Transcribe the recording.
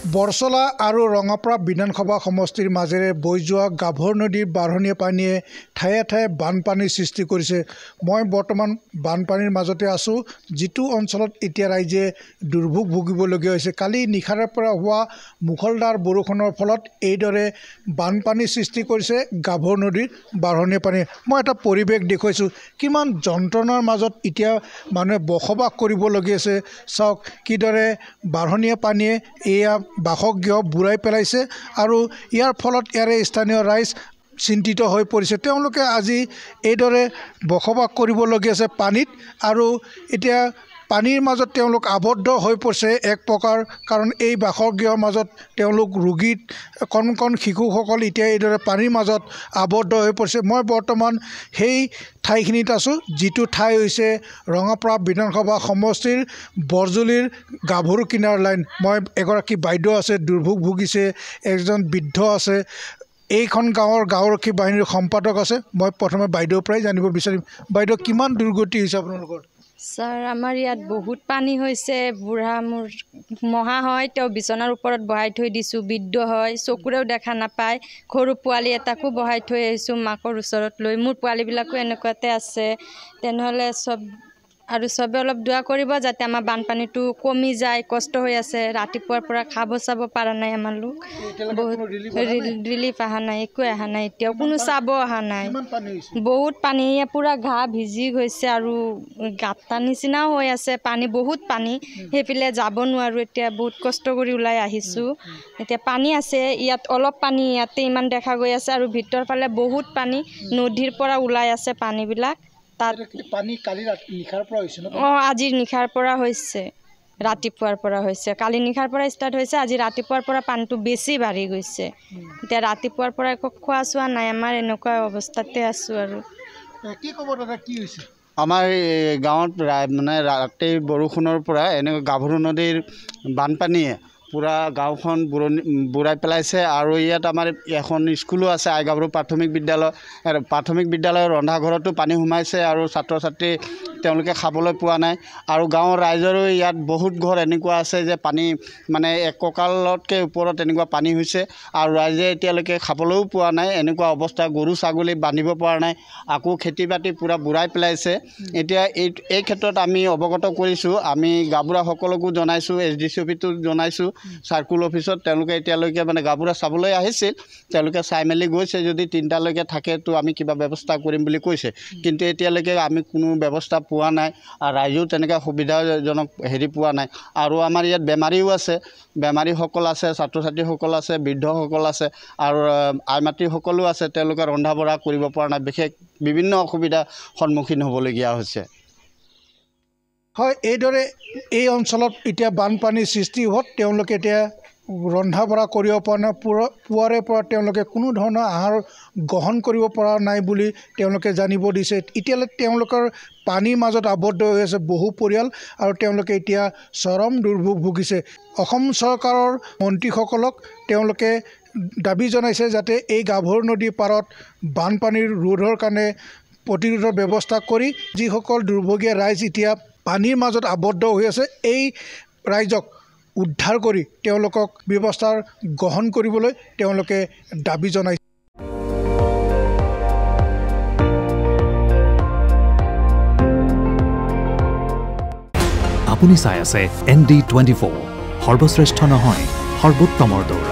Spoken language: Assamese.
বৰচলা আৰু ৰঙাপাৰা বিধানসভা সমষ্টিৰ মাজেৰে বৈ যোৱা গাভৰু নদীৰ বাঢ়নীয়া পানীয়ে ঠায়ে ঠায়ে বানপানীৰ সৃষ্টি কৰিছে। মই বৰ্তমান বানপানীৰ মাজতে আছোঁ, যিটো অঞ্চলত এতিয়া ৰাইজে দুৰ্ভোগ ভুগিবলগীয়া হৈছে। কালি নিশাৰে পৰা হোৱা মুখলধাৰ বৰষুণৰ ফলত এইদৰে বানপানীৰ সৃষ্টি কৰিছে গাভৰু নদীৰ বাঢ়নীয়া পানীয়ে। মই এটা পৰিৱেশ দেখুৱাইছোঁ, কিমান যন্ত্ৰণাৰ মাজত এতিয়া মানুহে বসবাস কৰিবলগীয়া আছে। চাওক কিদৰে বাঢ়নীয়া পানীয়ে এয়া বাসগৃহ বুৰাই পেলাইছে আৰু ইয়াৰ ফলত ইয়াৰে স্থানীয় ৰাইজ চিন্তিত হৈ পৰিছে। তেওঁলোকে আজি এইদৰে বসবাস কৰিবলগীয়া আছে পানীত, আৰু এতিয়া পানীৰ মাজত তেওঁলোক আবদ্ধ হৈ পৰিছে এক প্ৰকাৰ, কাৰণ এই বাসগৃহৰ মাজত তেওঁলোক ৰোগীত কণ কণ শিশুসকল এতিয়া এইদৰে পানীৰ মাজত আবদ্ধ হৈ পৰিছে। মই বৰ্তমান সেই ঠাইখিনিত আছোঁ, যিটো ঠাই হৈছে ৰঙাপাৰা বিধানসভা সমষ্টিৰ বৰজুলিৰ গাভৰু কিনাৰ লাইন। মই এগৰাকী বাইদেউ আছে, দুৰ্ভোগ ভুগিছে, এজন বৃদ্ধ আছে, এইখন গাঁৱৰ গাঁওৰক্ষী বাহিনীৰ সম্পাদক আছে। মই প্ৰথমে বাইদেউৰ পৰাই জানিব বিচাৰিম, বাইদেউ কিমান দুৰ্গতি হৈছে আপোনালোকৰ? ছাৰ, আমাৰ ইয়াত বহুত পানী হৈছে। বুঢ়া মোৰ মহা হয়, তেওঁ বিচনাৰ ওপৰত বহাই থৈ দিছোঁ। বৃদ্ধ হয়, চকুৰেও দেখা নাপায়। সৰু পোৱালি এটাকো বহাই থৈ আহিছোঁ মাকৰ ওচৰত লৈ। মোৰ পোৱালিবিলাকো এনেকুৱাতে আছে। তেনেহ'লে চবে অলপ দোৱা কৰিব যাতে আমাৰ বানপানীটো কমি যায়। কষ্ট হৈ আছে, ৰাতিপুৱাৰ পৰা খাব চাব পৰা নাই আমাৰ লোক। বহুত ৰিলিফ অহা নাই, একো অহা নাই, এতিয়াও কোনো চাব অহা নাই। বহুত পানী, পূৰা ঘা ভিজি গৈছে আৰু গাঁতা নিচিনাও হৈ আছে। পানী বহুত পানী, সেইফালে যাব নোৱাৰোঁ। এতিয়া বহুত কষ্ট কৰি ওলাই আহিছোঁ। এতিয়া পানী আছে ইয়াত, অলপ পানী ইয়াতে ইমান দেখা গৈ আছে, আৰু ভিতৰ ফালে বহুত পানী নদীৰ পৰা ওলাই আছে পানীবিলাক। তাত পানী কালি নিশাৰ পৰা হৈছে ন? আজিৰ নিশাৰ পৰা হৈছে, ৰাতিপুৱাৰ পৰা হৈছে। কালি নিশাৰ পৰা ষ্টাৰ্ট হৈছে, আজি ৰাতিপুৱাৰ পৰা পানীটো বেছি বাঢ়ি গৈছে। এতিয়া ৰাতিপুৱাৰ পৰা একো খোৱা চোৱা নাই আমাৰ, এনেকুৱা অৱস্থাতে আছোঁ। আৰু কি ক'ব দাদা, কি হৈছে? আমাৰ গাঁৱত মানে ৰাতি বৰষুণৰ পৰা এনেকুৱা গাভৰু নদীৰ বানপানীয়ে পূৰা গাঁওখন বুৰাই পেলাইছে। আৰু ইয়াত আমাৰ এখন স্কুলো আছে, আইগাভৰু প্ৰাথমিক বিদ্যালয়। প্ৰাথমিক বিদ্যালয়ৰ ৰন্ধাঘৰতো পানী সোমাইছে, আৰু ছাত্ৰ ছাত্ৰী তেওঁলোকে খাবলৈ পোৱা নাই। আৰু গাঁৱৰ ৰাইজৰো ইয়াত বহুত ঘৰ এনেকুৱা আছে যে পানী মানে এক কঁকালতকৈ ওপৰত এনেকুৱা পানী হৈছে, আৰু ৰাইজে এতিয়ালৈকে খাবলৈও পোৱা নাই। এনেকুৱা অৱস্থা, গৰু ছাগলী বান্ধিব পৰা নাই। আকৌ খেতি বাতি পূৰা বুৰাই পেলাইছে। এতিয়া এই ক্ষেত্ৰত আমি অৱগত কৰিছোঁ, আমি গাঁওবুঢ়াসকলকো জনাইছোঁ, SDCOতো জনাইছোঁ, চাৰ্কুল অফিচত। তেওঁলোকে এতিয়ালৈকে মানে গাঁওবুঢ়া চাবলৈ আহিছিল, তেওঁলোকে চাই মেলি গৈছে। যদি 3টালৈকে থাকে তো আমি কিবা ব্যৱস্থা কৰিম বুলি কৈছে, কিন্তু এতিয়ালৈকে আমি কোনো ব্যৱস্থা পোৱা নাই, আৰু ৰাইজেও তেনেকৈ সুবিধাজনক পোৱা নাই। আৰু আমাৰ ইয়াত বেমাৰীও আছে, বেমাৰীসকল আছে, ছাত্ৰ ছাত্ৰীসকল আছে, বৃদ্ধসকল আছে, আৰু আই মাতৃসকলো আছে। তেওঁলোকে ৰন্ধা বঢ়া কৰিব পৰা নাই, বিশেষ বিভিন্ন অসুবিধাৰ সন্মুখীন হ'বলগীয়া হৈছে। হয়, এইদৰে এই অঞ্চলত এতিয়া বানপানীৰ সৃষ্টি হোৱাত তেওঁলোকে এতিয়া ৰন্ধা বঢ়া কৰিব পৰা নাই। পুৱাৰে পৰা তেওঁলোকে কোনো ধৰণৰ আহাৰ গ্ৰহণ কৰিব পৰা নাই বুলি তেওঁলোকে জানিব দিছে। এতিয়ালৈ তেওঁলোকৰ পানীৰ মাজত আবদ্ধ হৈ আছে বহু পৰিয়াল, আৰু তেওঁলোকে এতিয়া চৰম দুৰ্ভোগ ভুগিছে। অসম চৰকাৰৰ মন্ত্ৰীসকলক তেওঁলোকে দাবী জনাইছে যাতে এই গাভৰু নদীৰ পাৰত বানপানীৰ ৰোধৰ কাৰণে প্ৰতিৰোধৰ ব্যৱস্থা কৰি যিসকল দুৰ্ভগীয়া ৰাইজ এতিয়া পানীৰ মাজত আবদ্ধ হৈ আছে, এই ৰাইজক উদ্ধাৰ কৰি তেওঁলোকক ব্যৱস্থা গ্ৰহণ কৰিবলৈ তেওঁলোকে দাবী জনাইছে। আপুনি চাই আছে ND24, সৰ্বশ্ৰেষ্ঠ নহয়, সৰ্বোত্তমৰ দৌৰ।